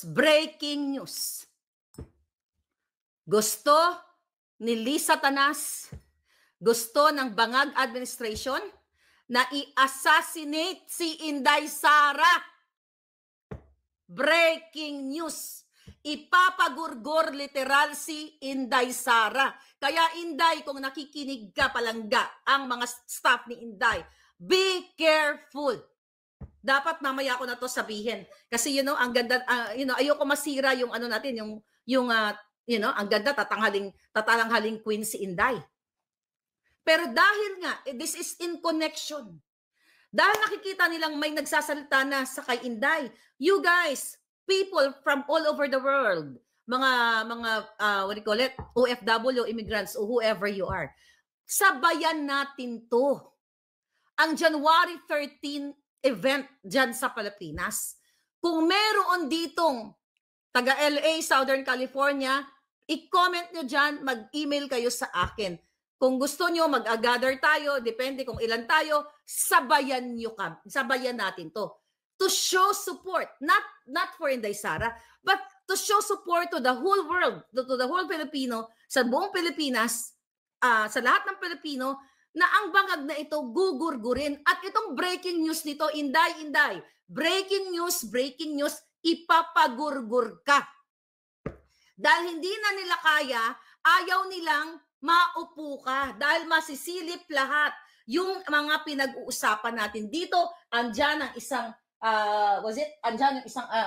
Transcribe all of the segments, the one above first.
Breaking news. Gusto ni Lisa Tanas, gusto ng Bangag Administration na i-assassinate si Inday Sara. Breaking news. Ipapagurgor literal si Inday Sara. Kaya Inday, kung nakikinig ka palangga, ang mga staff ni Inday, be careful. Dapat mamaya ko na to sabihin. Kasi ang ganda, ayoko masira yung ano natin, ang ganda, tatanghaling queen si Inday. Pero dahil nga, this is in connection. Dahil nakikita nilang may nagsasalita na sa kay Inday, you guys, people from all over the world, mga what do you call it, OFW, immigrants, or whoever you are, sabayan natin to. Ang January 13 event dyan sa Pilipinas. Kung meron ditong taga LA, Southern California, i-comment nyo dyan, mag-email kayo sa akin. Kung gusto nyo, mag-gather tayo, depende kung ilan tayo, sabayan natin to. To show support, not for Inday Sara, but to show support to the whole world, to the whole Filipino, sa buong Pilipinas, sa lahat ng Pilipino, na ang bangag na ito gugurgurin. At itong breaking news nito, Inday, breaking news, ipapagurgur ka. Dahil hindi na nila kaya, ayaw nilang maupo ka. Dahil masisilip lahat yung mga pinag-uusapan natin dito. Andyan ang isang,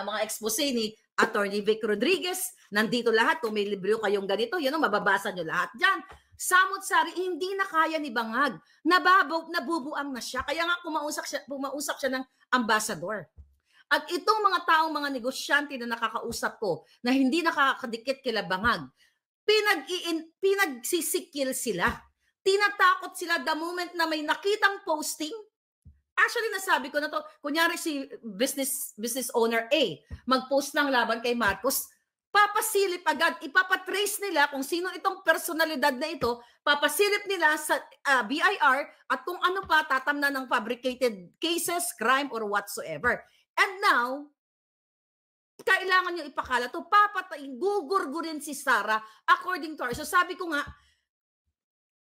mga expose ni Attorney Vic Rodriguez. Nandito lahat, kung may libro kayong ganito, mababasa nyo lahat dyan. Samot-sari, hindi na kaya ni Bangag. Nabubuang na siya. Kaya nga pumausap siya ng ambassador. At itong mga taong mga negosyante na nakakausap ko, na hindi nakakadikit kila Bangag, pinagsisikil sila. Tinatakot sila the moment na may nakitang posting. Actually, nasabi ko na to, kunyari si business owner A, mag-post ng laban kay Marcos, papasilip agad, ipapatrace nila kung sino itong personalidad na ito, papasilip nila sa BIR at kung ano pa tatamna ng fabricated cases, crime, or whatsoever. And now, kailangan nyo ipakala to, papatayin, gugurgurin si Sara according to her. So sabi ko nga,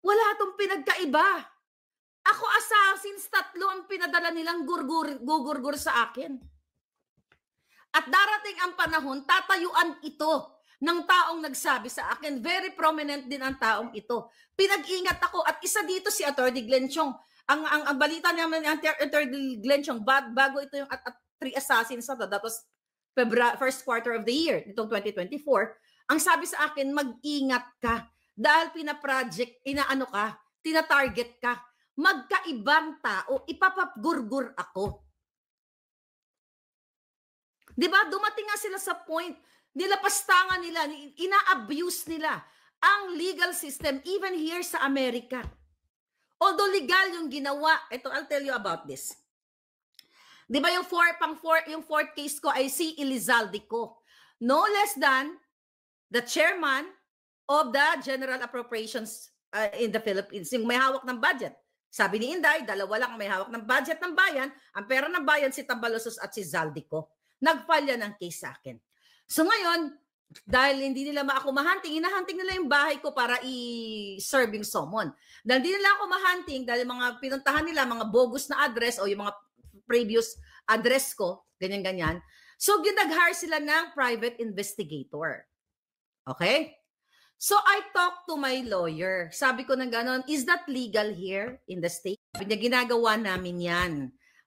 wala itong pinagkaiba. Ako assassins, 3 ang pinadala nilang gugurgur sa akin. At darating ang panahon, tatayuan ito ng taong nagsabi sa akin. Very prominent din ang taong ito. Pinag-ingat ako. At isa dito si Atty. Glenn Chong. Ang balita naman ni Atty. Glenn Chong, bago ito yung 3 assassins na to, that was first quarter of the year, itong 2024, ang sabi sa akin, mag-ingat ka. Dahil pinaproject, tinatarget ka. Magkaibang tao, ipapagurgur ako. Diba? Dumating nga sila sa point, nilapastangan nila, ina-abuse nila ang legal system even here sa Amerika. Although legal yung ginawa, ito, I'll tell you about this. Diba yung fourth case ko ay si Elizalde-Co. No less than the chairman of the General Appropriations in the Philippines, yung may hawak ng budget. Sabi ni Inday, 2 lang may hawak ng budget ng bayan, ang pera ng bayan si Tambalosos at si Zaldico. Nag-file yan ng case sa akin. So ngayon, dahil hindi nila ako mahunting, hinahunting nila yung bahay ko para i-serve yung summon. Dahil hindi nila ako mahunting, dahil mga pinuntahan nila, mga bogus na address o yung mga previous address ko, ganyan-ganyan. So nag-hire sila ng private investigator. Okay? So I talked to my lawyer. Sabi ko na gano'n, is that legal here in the state? Sabi niya, ginagawa namin yan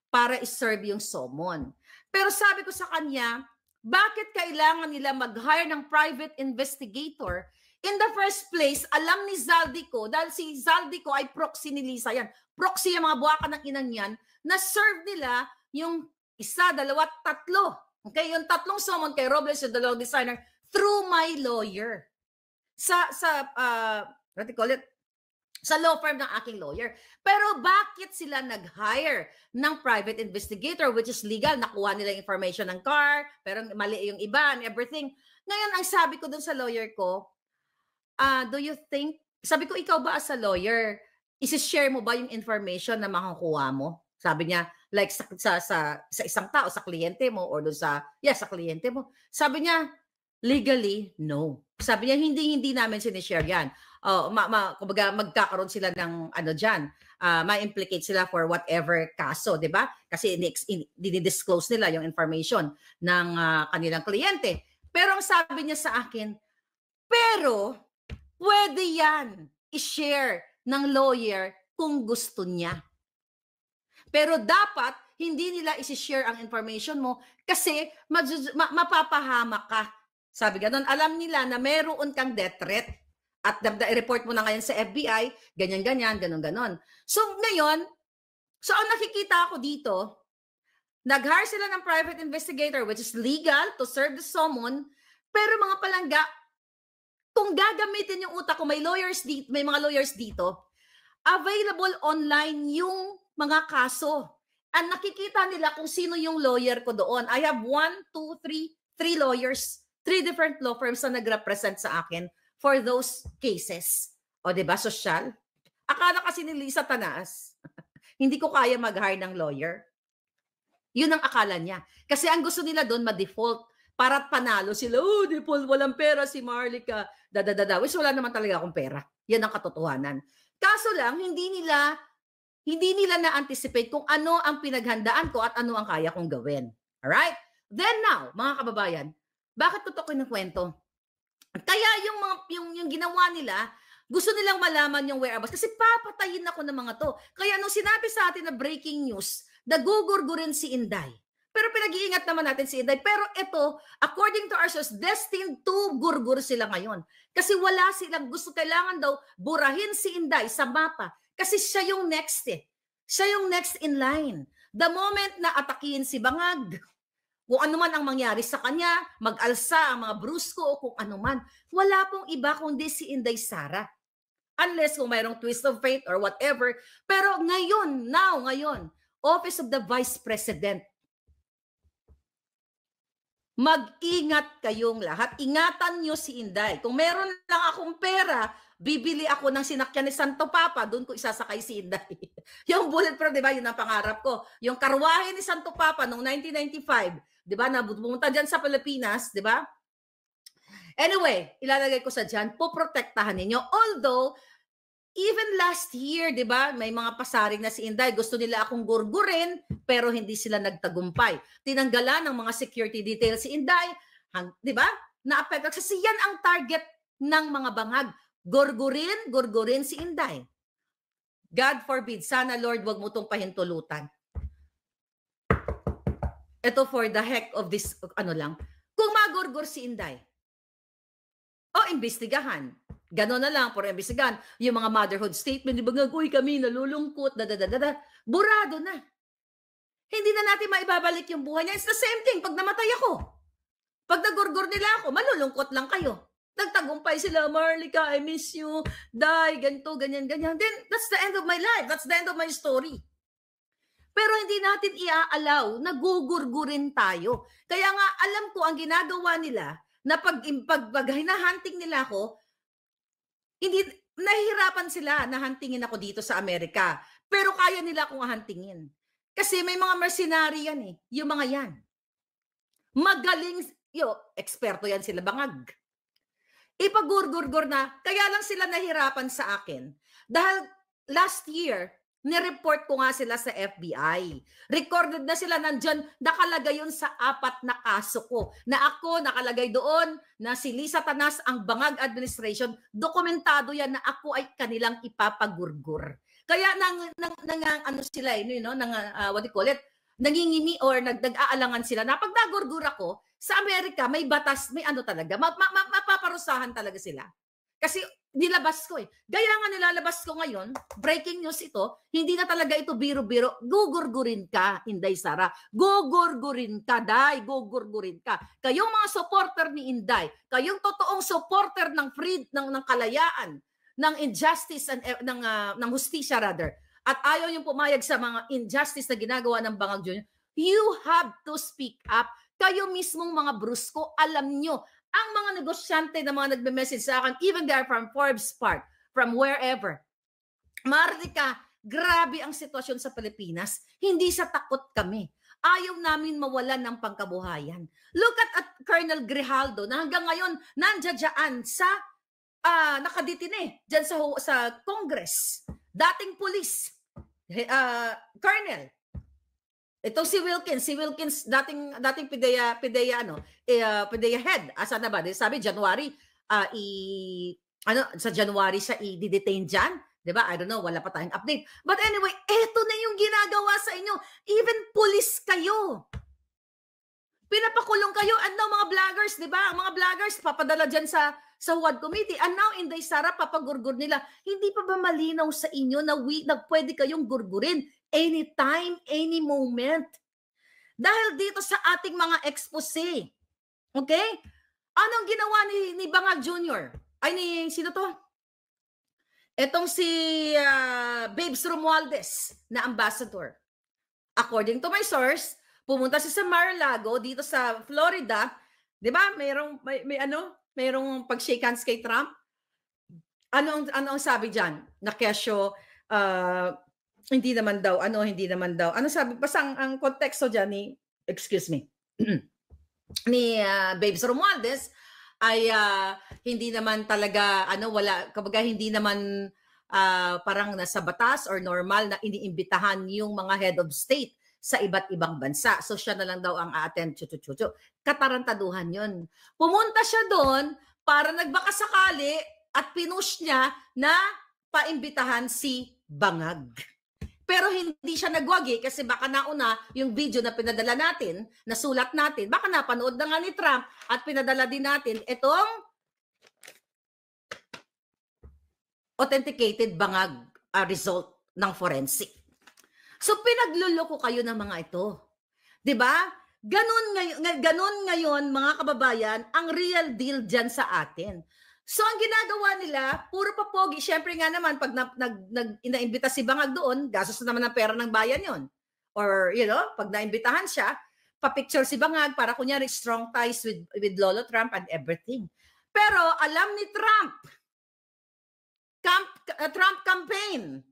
para i-serve yung summon. Pero sabi ko sa kanya, bakit kailangan nila mag-hire ng private investigator? In the first place, alam ni Zaldico, dahil si Zaldico ay proxy ni Lisa yan. Proxy yung mga buwakan ng inang yan, na serve nila yung 1, 2, 3. Okay, yung 3 summon kay Robles, yung 2 designer, through my lawyer. What do you call it? Sa law firm ng aking lawyer. Pero bakit sila nag-hire ng private investigator, which is legal? Nakuha nila information ng car, pero mali yung iba and everything. Ngayon, ang sabi ko dun sa lawyer ko, do you think, sabi ko, ikaw ba as a lawyer, isi-share mo ba yung information na makukuha mo? Sabi niya, like sa isang tao, sa kliyente mo or doon sa kliyente mo. Sabi niya, legally, no. Sabi niya, hindi namin sinishare yan. Kumbaga, magkakaroon sila ng ano dyan, ma-implicate sila for whatever kaso, di ba? Kasi dinidisclose nila yung information ng kanilang kliyente. Pero ang sabi niya sa akin, pero pwede yan i-share ng lawyer kung gusto niya. Pero dapat hindi nila isi-share ang information mo kasi mapapahamak ka. Sabi ganun, alam nila na meron kang death threat at i-report mo na ngayon sa FBI, ganyan-ganyan, ganon-ganon. So ngayon, ang nakikita ko dito, nag-hire sila ng private investigator which is legal to serve the summon, pero mga palangga, kung gagamitin yung utak ko, may mga lawyers dito, available online yung mga kaso. Ang nakikita nila kung sino yung lawyer ko doon. I have 3 lawyers, 3 different law firms na nag-represent sa akin for those cases. O diba, social? Akala kasi ni Lisa Tanas, hindi ko kaya mag-hire ng lawyer. Yun ang akala niya. Kasi ang gusto nila doon, ma-default. Para panalo sila, default, walang pera si Marlica, which wala naman talaga akong pera. Yan ang katotohanan. Kaso lang, hindi nila na-anticipate kung ano ang pinaghandaan ko at ano ang kaya kong gawin. Alright? Then now, mga kababayan, bakit tutukin ng kwento? Kaya yung ginawa nila, gusto nilang malaman yung whereabouts kasi papatayin ako ng mga to. Kaya nung sinabi sa atin na breaking news, nagugurgurin si Inday. Pero pinag-iingat naman natin si Inday. Pero ito, according to our source, destined to gurgur sila ngayon. Kasi wala silang gusto, kailangan daw burahin si Inday sa mapa. Kasi siya yung next Siya yung next in line. The moment na atakihin si Bangag, kung ano man ang mangyari sa kanya, mag-alsa ang mga brusko o kung ano man, wala pong iba kundi si Inday Sara. Unless kung mayroong twist of fate or whatever. Pero ngayon, Office of the Vice President, mag-ingat kayong lahat. Ingatan nyo si Inday. Kung meron lang akong pera, bibili ako ng sinakyan ni Santo Papa, doon ko isasakay si Inday. Yung bulletproof, di ba? Yun ang pangarap ko. Yung karwahe ni Santo Papa noong 1995, di ba? Pumunta dyan sa Pilipinas, di ba? Anyway, ilalagay ko sa dyan, poprotektahan ninyo. Although, even last year, di ba, may mga pasaring na si Inday, gusto nila akong gurgurin, pero hindi sila nagtagumpay. Tinanggalan ng mga security details si Inday, di ba? Na-affect kasi yan ang target ng mga bangag. Gurgurin si Inday. God forbid, sana Lord, wag mo tong pahintulutan. Ito for the heck of this, kung magurgur si Inday, imbestigahan. Gano'n na lang, for imbestigahan. Yung mga motherhood statement, di ba kami nalulungkot, burado na. Hindi na natin maibabalik yung buhay niya. It's the same thing pag namatay ako. Pag nagurgur nila ako, malulungkot lang kayo. Nagtagumpay sila, Marlica, I miss you, die, ganito, ganyan. Then, that's the end of my life. That's the end of my story. Pero hindi natin i-allow na gugurgurin tayo. Kaya nga, alam ko, ang ginagawa nila, na pag hinahunting nila ako, hindi, nahihirapan sila na huntingin ako dito sa Amerika. Pero kaya nila akong huntingin. Kasi may mga mercenary yan yung mga yan. Magaling, eksperto yan sila, bangag. Ipagurgurgur na, kaya lang sila nahirapan sa akin. Dahil last year, nireport ko nga sila sa FBI. Recorded na sila nandyan, nakalagay yun sa 4 na kaso ko. Na ako nakalagay doon, na si Lisa Tanas, ang Bangag Administration, dokumentado yan na ako ay kanilang ipapagurgur. Kaya nangingimi or nag-aalangan sila na pag nagurgur ako, sa Amerika may batas, may talaga, mapaparusahan talaga sila. Kasi nilabas ko Gaya nga nilalabas ko ngayon, breaking news ito, hindi na talaga ito biro-biro, gugurgurin ka, Inday Sara. Gugurgurin ka, Day, gugurgurin ka. Kayong mga supporter ni Inday, kayong totoong supporter ng ng kalayaan, ng injustice, ng hustisya rather, at ayaw yung pumayag sa mga injustice na ginagawa ng Bangag Jr., you have to speak up. Kayo mismong mga brusko, alam nyo, ang mga negosyante na mga nagme-message sa akin, even they are from Forbes Park, from wherever, Marlica, grabe ang sitwasyon sa Pilipinas. Hindi sa takot kami. Ayaw namin mawalan ng pangkabuhayan. Look at Colonel Grijaldo na hanggang ngayon nandiyan sa nakaditine dyan sa Congress. Dating pulis. Colonel. Itong si Wilkins dating PDEA head. Asa na ba? Sabi January sa January siya i-detain diyan. 'Di ba? I don't know, wala pa tayong update. But anyway, eto na yung ginagawa sa inyo. Even police kayo. Pinapakulong kayo. And now, mga vloggers, 'di ba? Ang mga vloggers papadala diyan sa WAD committee. And now, Inday Sara, papagurgur nila. Hindi pa ba malinaw sa inyo na pwede kayong gurgurin anytime, any moment? Dahil dito sa ating mga expose. Okay? Anong ginawa ni Bangag Jr.? Ay, sino to? Etong si Babes Romualdez na ambassador. According to my source, pumunta siya sa Mar-a-Lago dito sa Florida. 'Di ba? Mayroong pag-shake hands kay Trump. Ano ang sabi diyan? Na kesyo hindi naman daw. Ano sabi? Basta ang konteksto diyan ni Babes Romualdez ay hindi naman talaga hindi naman parang nasa batas or normal na iniimbitahan yung mga head of state sa iba't ibang bansa. So siya na lang daw ang a-attend. Katarantaduhan yun. Pumunta siya doon para nagbaka sakali at pinush niya na paimbitahan si Bangag. Pero hindi siya nagwagi kasi baka nauna yung video na pinadala natin, nasulat natin, baka napanood na nga ni Trump at pinadala din natin itong authenticated Bangag result ng forensic. So pinagluloko kayo ng mga ito. 'Di ba? Ganun ngayon mga kababayan ang real deal diyan sa atin. So ang ginagawa nila, puro papogi. Siyempre nga naman, pag inaimbita si Bangag doon, gastos na naman ng pera ng bayan yon. Or, pag naimbitahan siya, papicture si Bangag para kunyari strong ties with Lolo Trump and everything. Pero alam ni Trump, Trump campaign.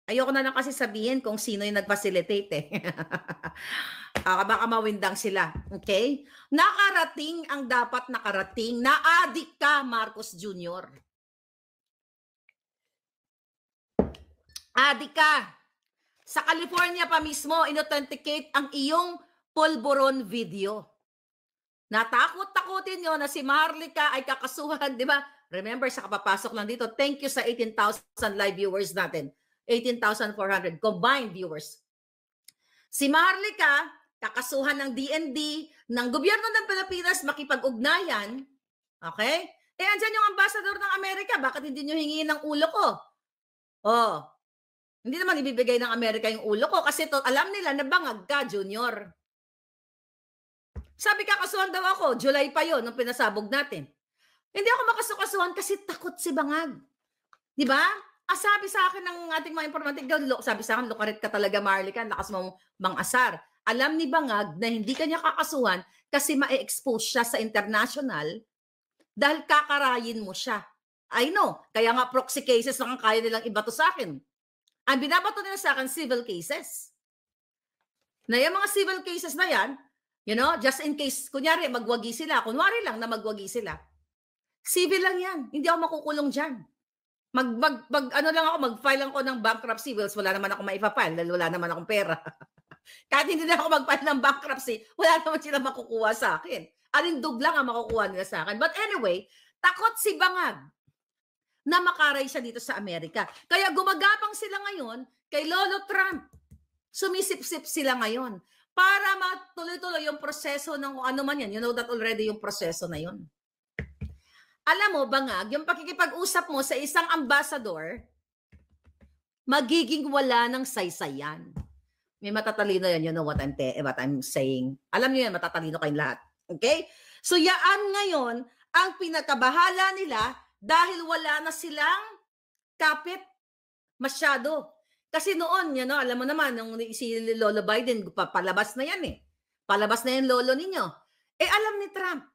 Ayoko na lang kasi sabihin kung sino yung nag-facilitate eh. Baka mawindang sila. Okay? Nakarating ang dapat nakarating. Na-addict ka, Marcos Jr. Addict ka. Sa California pa mismo, inauthenticate ang iyong polvoron video. Natakot-takutin nyo na si Marlica ay kakasuhan, di ba? Remember, sa kapapasok lang dito, thank you sa 18,000 live viewers natin. 18,400 combined viewers. Si Marlica, kakasuhan ng DND, ng gobyerno ng Pilipinas, makipag-ugnayan. Okay? Andyan yung ambassador ng Amerika. Bakit hindi nyo hingin ng ulo ko? Hindi naman ibibigay ng Amerika yung ulo ko kasi alam nila na Bangag ka, Junior. Sabi kakasuhan daw ako, July pa yon nung pinasabog natin. Hindi ako makasukasuhan kasi takot si Bangag. Di ba? Sabi sa akin ng ating mga informatik, sabi sa akin, lukarit ka talaga, Marlica, lakas mong mang-asar. Alam ni Bangag na hindi kanya kakasuhan kasi ma-expose siya sa international dahil kakarayin mo siya. I know. Kaya nga proxy cases lang ang kaya nilang ibato sa akin. Ang binabato nila sa akin, civil cases. Na yung mga civil cases na yan, just in case, kunyari, magwagi sila. Kunwari lang na magwagi sila. Civil lang yan. Hindi ako makukulong dyan. Mag-file lang ako ng bankruptcy. Wala naman ako maipapile dahil wala naman akong pera. Kahit hindi na ako mag-file ng bankruptcy, wala naman sila makukuha sa akin. Alindog lang ang makukuha nila sa akin. But anyway, takot si Bangag na makaray siya dito sa Amerika. Kaya gumagapang sila ngayon kay Lolo Trump. Sumisip-sip sila ngayon para matuloy-tuloy yung proseso ng ano man yan. You know that already yung proseso na yun. Alam mo, Bangag, yung pakikipag-usap mo sa isang ambassador, magiging wala ng saysayan. May matatalino yan, you know what I'm saying. Alam niyo yan, matatalino kayong lahat. Okay? So, yaan ngayon ang pinakabahala nila dahil wala na silang kapit masyado. Kasi noon, alam mo naman, nung si Lolo Biden, palabas na yan eh. Palabas na yung lolo ninyo. Alam ni Trump.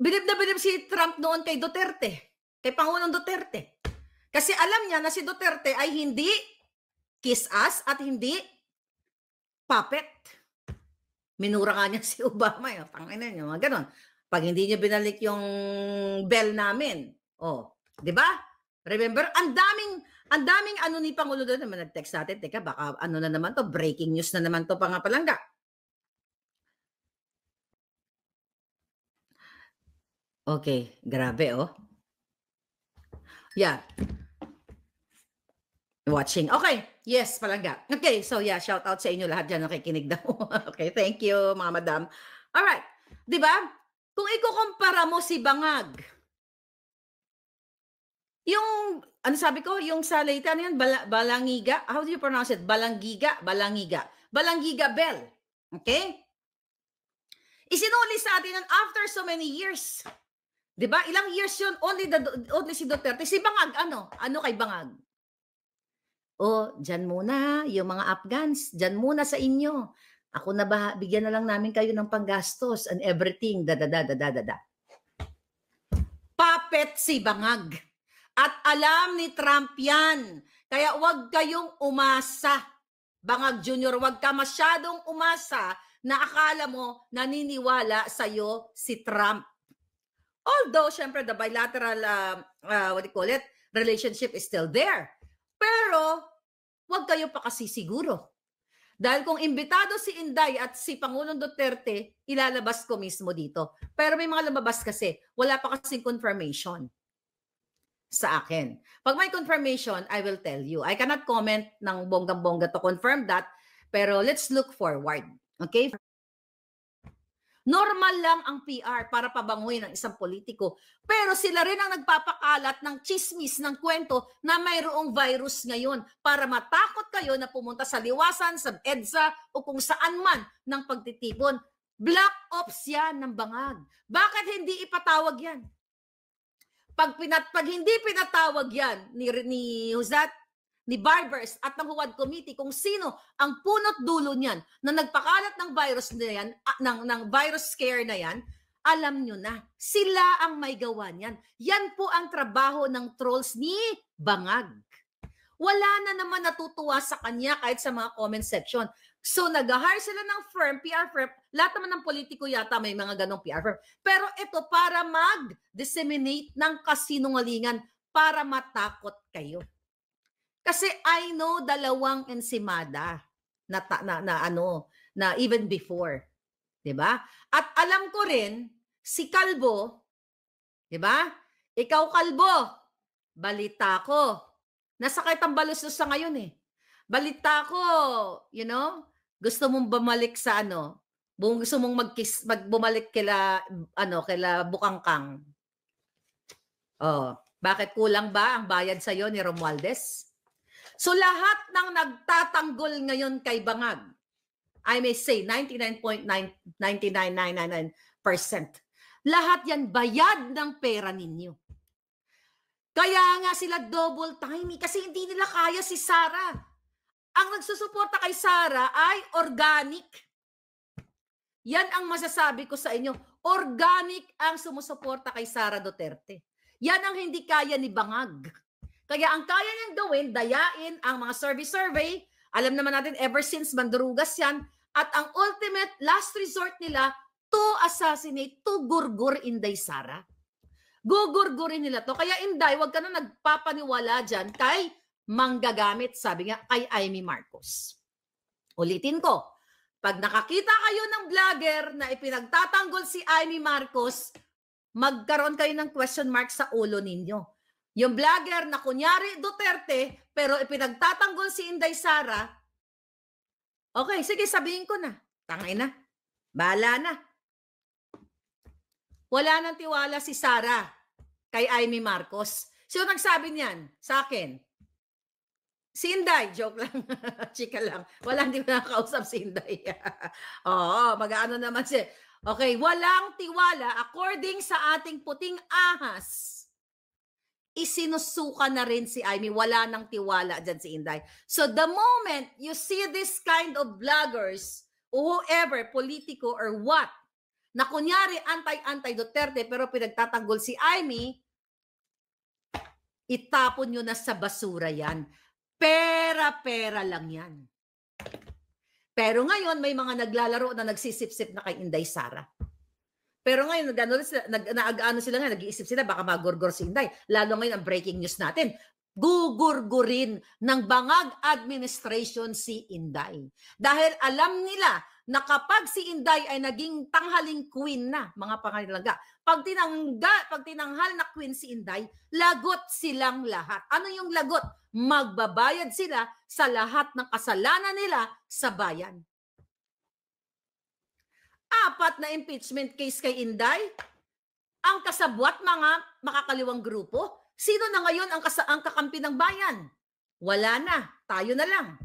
Bilib na bilib si Trump noon kay Duterte, kay Pangulong Duterte. Kasi alam niya na si Duterte ay hindi kiss ass at hindi puppet. Minura nga niya si Obama. Tangina niyo, mga ganon. Pag hindi niya binalik yung bell namin. Oh, di ba? Remember, ang daming ano ni Pangulo doon naman nag-text natin. Teka, baka ano na naman to, breaking news na naman to, palangga. Okay, grabe oh. Yeah. Watching. Okay. Yes, palangga. Okay, so yeah, shout out sa inyo lahat dyan nakikinig daw. Okay, thank you, mga madam. Alright. Di ba? Kung ikukumpara mo si Bangag, yung, ano sabi ko, yung sa Leyte, ano yan? Balangiga? How do you pronounce it? Balangiga? Balangiga. Balangiga Bell. Okay? Isinuli sa atin after so many years. Di ba? Ilang years yun? Only si Duterte. Si Bangag, ano? Ano kay Bangag? O, dyan muna, yung mga Afghans, dyan muna sa inyo. Ako na ba, bigyan na lang namin kayo ng panggastos and everything, da. Puppet si Bangag. At alam ni Trump yan. Kaya wag kayong umasa. Bangag Jr., wag ka masyadong umasa na akala mo naniniwala sa'yo si Trump. Although, syempre, the bilateral, what do you call it, relationship is still there. Pero, wag kayo pa kasi siguro. Dahil kung imbitado si Inday at si Pangulong Duterte, ilalabas ko mismo dito. Pero may mga lumabas kasi, wala pa kasing confirmation sa akin. Pag may confirmation, I will tell you. I cannot comment ng bonggang-bongga to confirm that, pero let's look forward. Okay? Normal lang ang PR para pabanguhin ng isang politiko. Pero sila rin ang nagpapakalat ng chismis, ng kwento na mayroong virus ngayon para matakot kayo na pumunta sa liwasan, sa EDSA o kung saan man ng pagtitipon. Black ops yan ng Bangag. Bakit hindi ipatawag yan? Pag hindi pinatawag yan ni Barbers at ng Huwad Committee kung sino ang punot dulo niyan na nagpakalat ng virus na yan, ng virus scare na yan, alam nyo na, sila ang may gawa niyan. Yan po ang trabaho ng trolls ni Bangag. Wala na naman natutuwa sa kanya kahit sa mga comment section. So nag-hire sila ng firm, PR firm, lahat naman ng politiko yata may mga ganong PR firm. Pero ito para mag-disseminate ng kasinungalingan para matakot kayo. Kasi I know dalawang ensimada na even before. 'Di ba? At alam ko rin si Kalbo, 'di ba? Ikaw Kalbo, balita ko. Nasakay ang baluslos sa ngayon eh. Balita ko, you know, gusto mong bumalik sa gusto mong bumalik kila Bukangkang. Oh, bakit kulang ba ang bayad sa iyo ni Romualdez? So lahat ng nagtatanggol ngayon kay Bangag, I may say 99.99999%. Lahat yan bayad ng pera ninyo. Kaya nga sila double timing kasi hindi nila kaya si Sara. Ang nagsusuporta kay Sara ay organic. Yan ang masasabi ko sa inyo. Organic ang sumusuporta kay Sara Duterte. Yan ang hindi kaya ni Bangag. Kaya ang kaya niyang gawin, dayain ang mga survey. Alam naman natin, ever since Mandurugas yan. At ang ultimate last resort nila to assassinate, to gurgur Inday Sara. Gugurgurin nila to. Kaya Inday, wag ka na nagpapaniwala dyan kay manggagamit, sabi nga, kay Amy Marcos. Ulitin ko, pag nakakita kayo ng vlogger na ipinagtatanggol si Amy Marcos, magkaroon kayo ng question mark sa ulo ninyo. Yung vlogger na kunyari Duterte, pero ipinagtatanggol si Inday Sara, okay, sige, sabihin ko na. Tangay na. Bahala na. Wala nang tiwala si Sara kay Amy Marcos. Sino nagsabi niyan sa akin? Si Inday. Joke lang. Chika lang. Wala, hindi mo nakakausap si Inday. Oo, mag-ano naman siya. Okay, walang tiwala. According sa ating puting ahas, isinusuka na rin si Amy. Wala nang tiwala dyan si Inday. So the moment you see this kind of vloggers, or whoever, politiko or what, na kunyari anti-Duterte pero pinagtatanggol si Amy, itapon nyo na sa basura yan. Pera-pera lang yan. Pero ngayon, may mga naglalaro na nagsisip-sip na kay Inday Sara. Pero ngayon, nag-ano sila nga, nag-iisip sila, baka magurgur si Inday. Lalo ngayon, ang breaking news natin, gugurgurin ng bangag administration si Inday. Dahil alam nila na kapag si Inday ay naging tanghaling queen na, mga pangalaga, pag tinanghal na queen si Inday, lagot silang lahat. Ano yung lagot? Magbabayad sila sa lahat ng kasalanan nila sa bayan. 4 na impeachment case kay Inday, ang kasabwat mga makakaliwang grupo. Sino na ngayon ang kakampi ng bayan? Wala na, tayo na lang.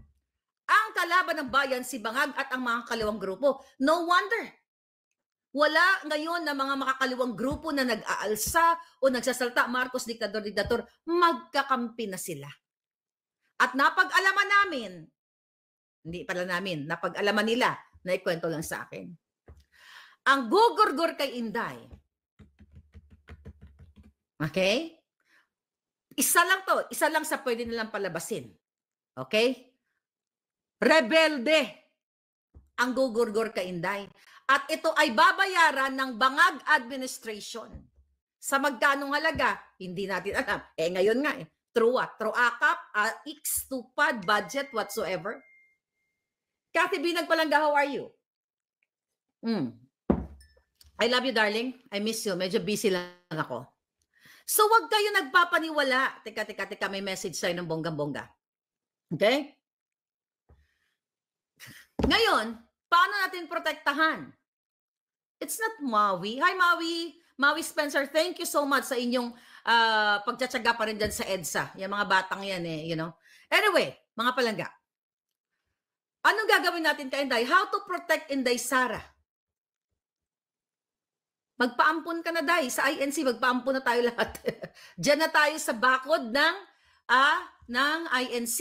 Ang kalaban ng bayan, si Bangag at ang mga kaliwang grupo. No wonder. Wala ngayon na mga makakaliwang grupo na nag-aalsa o nagsasalta, Marcos, diktador, magkakampi na sila. At napag-alaman namin, hindi pala namin, napag-alaman nila, na ikwento lang sa akin. Ang gugurgur kay Inday, okay? Isa lang sa pwede nilang palabasin. Okay? Rebelde ang gugurgur kay Inday. At ito ay babayaran ng Bangag administration. Sa magkanong halaga, hindi natin alam. Ngayon nga Through what? Through AKAP, X, tupad, budget, whatsoever. Kathy Binag Palangga, how are you? I love you, darling. I miss you. Medyo busy lang ako. So, wag kayo nagpapaniwala. Teka, may message sa'yo ng bonggang-bongga. Okay? Ngayon, paano natin protektahan? It's not Maui. Hi, Maui. Maui Spencer, thank you so much sa inyong pagtsatsaga pa rin dyan sa EDSA. Yung mga batang yan you know. Anyway, mga palangga. Anong gagawin natin kay Inday? How to protect Inday Sara? Magpaampun ka na, Day. Sa INC, magpaampun na tayo lahat. Diyan na tayo sa bakod ng INC.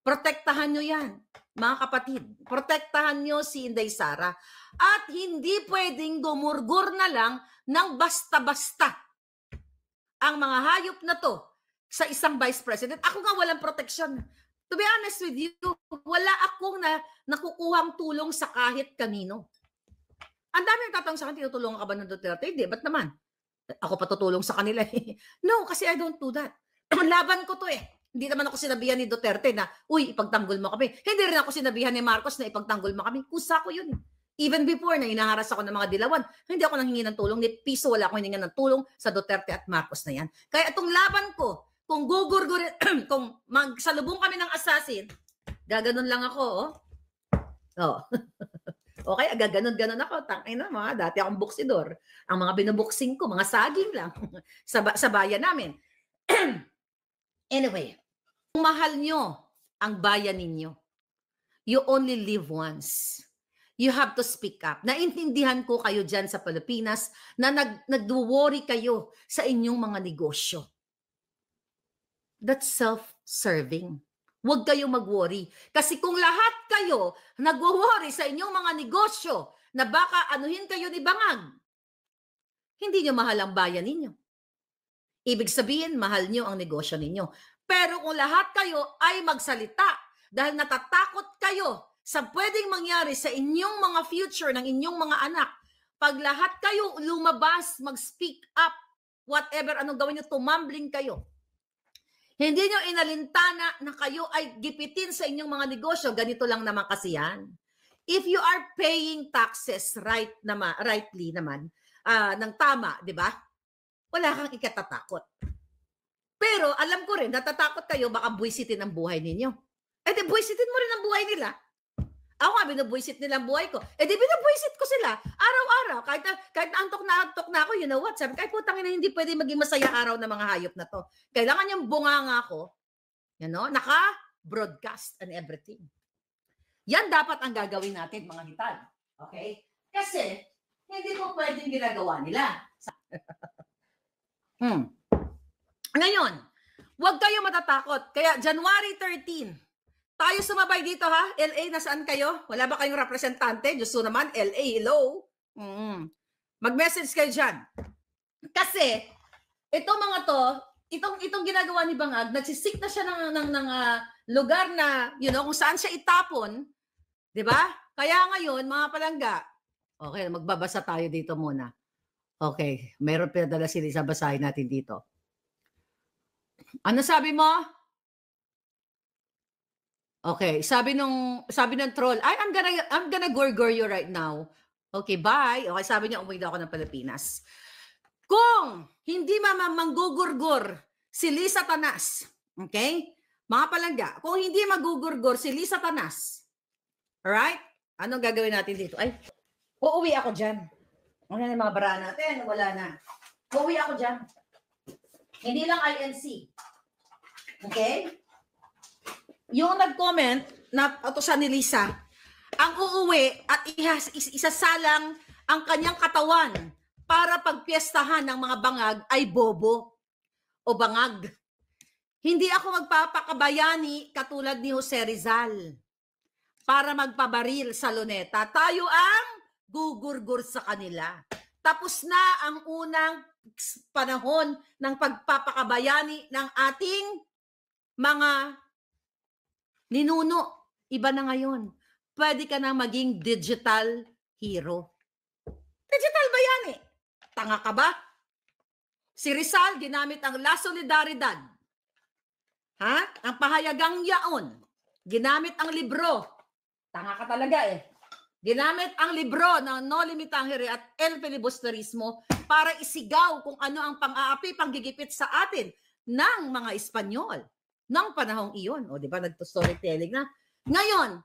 Protektahan nyo yan, mga kapatid. Protektahan nyo si Inday Sara. At hindi pwedeng gumurgur na lang ng basta-basta ang mga hayop na to sa isang vice president. Ako nga walang protection. To be honest with you, wala akong nakukuhang tulong sa kahit kanino. Ang dami yung tatanong sa akin, tinutulungan ka ba ng Duterte? Hindi, ba't naman? Ako pa tutulong sa kanila No, kasi I don't do that. Laban ko to Hindi naman ako sinabihan ni Duterte na, uy, ipagtanggol mo kami. Hindi rin ako sinabihan ni Marcos na ipagtanggol mo kami. Kusa ko yun. Even before na inaharas ako ng mga dilawan, hindi ako nanghingi ng tulong. Ni piso wala akong hiningan ng tulong sa Duterte at Marcos na yan. Kaya itong laban ko, kung gugurgurin, kung magsalubong kami ng assassin, gaganon lang ako, Okay, gaganon-ganon ako. Tangay na mga, dati akong buksidor. Ang mga binubuksing ko, mga saging lang sa bayan namin. Anyway, kung mahal nyo ang bayan ninyo, you only live once. You have to speak up. Naintindihan ko kayo dyan sa Pilipinas na nag-worry kayo sa inyong mga negosyo. That's self-serving. Huwag kayong mag-worry. Kasi kung lahat kayo nag-worry sa inyong mga negosyo na baka anuhin kayo ni Bangag, hindi nyo mahal ang bayan ninyo. Ibig sabihin, mahal nyo ang negosyo ninyo. Pero kung lahat kayo ay magsalita dahil natatakot kayo sa pwedeng mangyari sa inyong mga future ng inyong mga anak, pag lahat kayo lumabas, mag-speak up, whatever, anong gawin nyo, tumambling kayo. Hindi nyo inalintana na kayo ay gipitin sa inyong mga negosyo. Ganito lang naman kasi yan. If you are paying taxes rightly naman, ng tama, di ba? Wala kang ikatatakot. Pero alam ko rin, natatakot kayo, baka buwisitin ang buhay ninyo. Di buwisitin mo rin ang buhay nila. Ako nga, binubuisit nila ang buhay ko. Di binubuisit ko sila. Araw-araw. Kahit antok na ako, you know what? Sabi, kahit putang ina, hindi pwede maging masaya araw ng mga hayop na to. Kailangan yung bunganga ko, naka-broadcast and everything. Yan dapat ang gagawin natin, mga hital. Okay? Kasi, hindi po pwedeng ginagawa nila. Ngayon, huwag kayo matatakot. Kaya, January 13, tayo sumabay dito ha. LA, nasaan kayo? Wala ba kayong representante? Diyos ko naman, LA, hello? Mag-message kayo dyan. Kasi, ito mga to, itong ginagawa ni Bangag, nagsisik na siya ng lugar na, kung saan siya itapon, 'di ba? Kaya ngayon, mga palangga, okay, magbabasa tayo dito muna. Okay, meron pinadala si Lisa, basahin natin dito. Ano sabi mo? Okay, sabi ng troll, I'm gonna gorgor you right now. Okay, bye. Okay, sabi niya, umuwi daw ako ng Pilipinas. Kung hindi manggugurgur si Lisa Tanas, okay? Mga palangga, kung hindi magugurgur si Lisa Tanas, alright? Anong gagawin natin dito? Ay, uuwi ako dyan. Ano na yung mga bara natin? Wala na. Uuwi ako dyan. Hindi lang INC. Okay? Yung nag-comment na utusan ni Lisa, ang uuwi at isasalang ang kanyang katawan para pagpiestahan ng mga bangag ay bobo o bangag. Hindi ako magpapakabayani katulad ni Jose Rizal para magpabaril sa luneta. Tayo ang gugurgur sa kanila. Tapos na ang unang panahon ng pagpapakabayani ng ating mga ninuno. Iba na ngayon. Pwede ka na maging digital hero. Digital ba yan eh? Tanga ka ba? Si Rizal, ginamit ang La Solidaridad. Ha? Ang pahayagang yaon. Ginamit ang libro. Tanga ka talaga eh. Ginamit ang libro ng No Limitangere at El Filibusterismo para isigaw kung ano ang pang-aapi, panggigipit sa atin ng mga Espanyol ng panahong iyon. O di ba, nagto-storytelling na. Ngayon,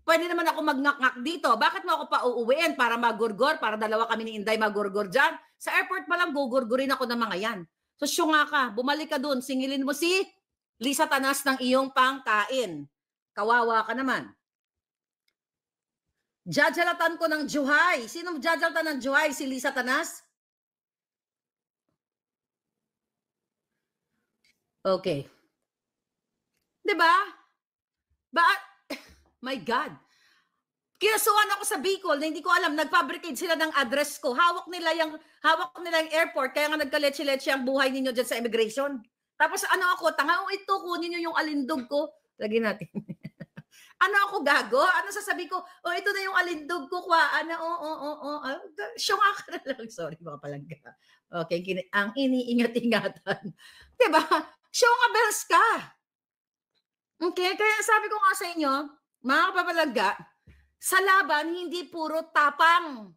pwede naman ako magngak-ngak dito. Bakit mo ako pa uuwiin para magurgor? Para dalawa kami ni Inday magurgor dyan? Sa airport pa lang, gugurgurin ako ng mga yan. So, syunga ka. Bumalik ka dun. Singilin mo si Lisa Tanas ng iyong pangkain. Kawawa ka naman. Jajalatan ko ng Juhay. Sino jajalatan ng Juhay? Si Lisa Tanas? Okay. Diba? My God. Kinasuhan ako sa Bicol na hindi ko alam, nag-fabricate sila ng address ko. Hawak nila yung airport, kaya nga nagkaletse-letse ang buhay ninyo dyan sa immigration. Tapos ano ako, tanga, ito, kunin nyo yung alindog ko. Lagyan natin. Ano ako gago? Ano sasabi ko? Ito na yung alindog ko, Syunga ka na lang. Sorry, mga palangga. Okay, ang iniingat-ingatan. Diba? Syunga bells ka. Okay, kaya sabi ko nga sa inyo, mga kapapalangga, sa laban, hindi puro tapang.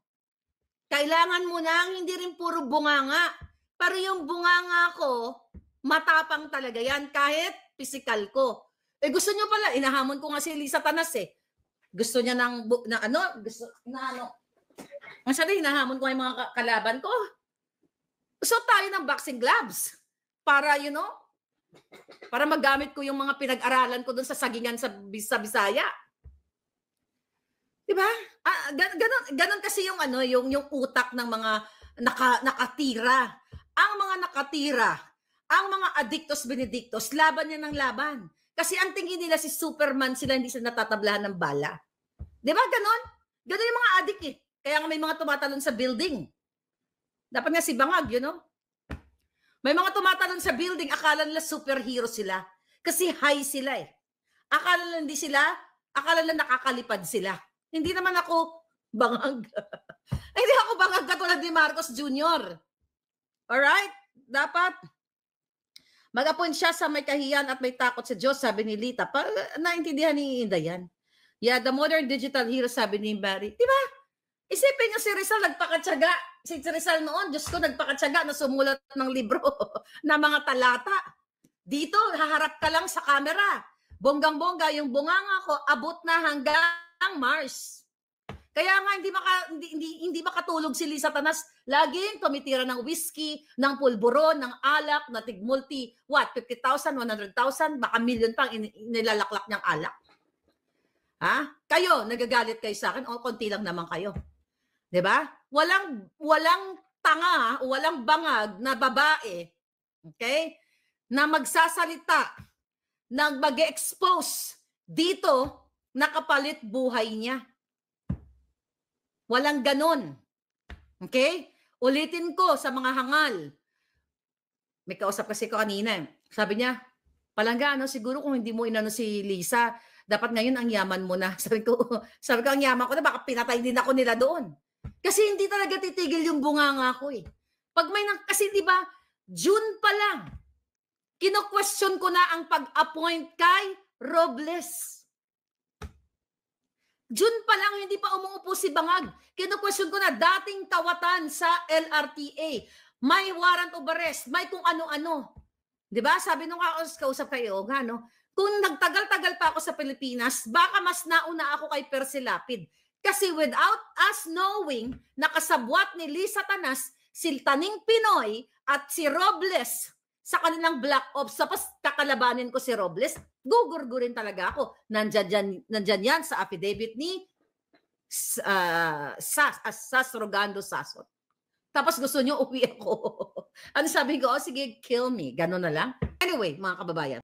Kailangan mo nang hindi rin puro bunganga. Pero yung bunganga ko, matapang talaga yan, kahit physical ko. Gusto nyo pala, inahamon ko nga si Lisa Tanas eh. Gusto niya hinahamon ko yung mga kalaban ko. So tayo ng boxing gloves. Para, para magamit ko yung mga pinag-aralan ko dun sa sagingan sa Bisaya. Diba? Ganon kasi yung utak ng mga nakatira. Ang mga nakatira, ang mga addictos benedictos, laban niya ng laban. Kasi ang tingin nila si Superman sila, hindi sila natatablahan ng bala. Diba? Ganon? Ganon yung mga addict eh. Kaya nga may mga tumatalon sa building. Dapat nga si Bangag, May mga tumatalon sa building, akala nila superhero sila. Kasi high sila eh. Akala nila nakakalipad sila. Hindi naman ako bangag. Hindi ako bangag katulad ni Marcos Jr. Alright? Dapat mag-appoint siya sa may kahiyan at may takot sa Diyos, sabi ni Lita. Naintindihan ni Inday yan. Yeah, the modern digital hero, sabi ni Barry. Diba? Isipin niyo si Rizal, nagpakatsaga. Si Rizal noon, Diyos ko, nagpakatsaga na sumulat ng libro na mga talata. Dito, haharap ka lang sa camera. Bonggang-bongga, yung bunganga ko, abot na hanggang Mars. Kaya nga, hindi makatulog si Lisa Tanas. Laging tumitira ng whiskey, ng pulburon, ng alak, na tig-multi, 50,000, 100,000, baka million pang nilalaklak niyang alak. Ha? Kayo, nagagalit kayo sa akin, konti lang naman kayo. 'Di ba? Walang tanga, walang bangag na babae, okay? Na magsasalita, na mag-expose dito na kapalit buhay niya. Walang ganon. Okay? Ulitin ko sa mga hangal. May kausap kasi ko kanina, eh. Sabi niya, "Palangga, ano, siguro kung hindi mo inano si Lisa, dapat ngayon ang yaman mo na." Sabi ko, "Ang yaman ko na, baka pinatay din ako nila doon." Kasi hindi talaga titigil yung bunganga ko, eh. 'Pag may kasi 'di ba, June pa lang, kino-question ko na ang pag-appoint kay Robles. June pa lang, hindi pa umuupo si Bangag. Kino-question ko na dating kawatan sa LRTA. May warrant of arrest, may kung ano-ano. 'Di ba? Sabi nung kausap kayo, nga no, kung nagtagal-tagal pa ako sa Pilipinas, baka mas nauna ako kay Percy Lapid. Kasi without us knowing, nakasabwat ni Lisa Tanas, si Taning Pinoy at si Robles sa kanilang black ops, tapos kakalabanin ko si Robles, gugurgurin talaga ako. Nandyan yan sa affidavit ni Sas Rogando Sasot. Tapos gusto nyo uwi ako. Ano sabi ko? Oh, sige, kill me. Gano'n na lang. Anyway, mga kababayan.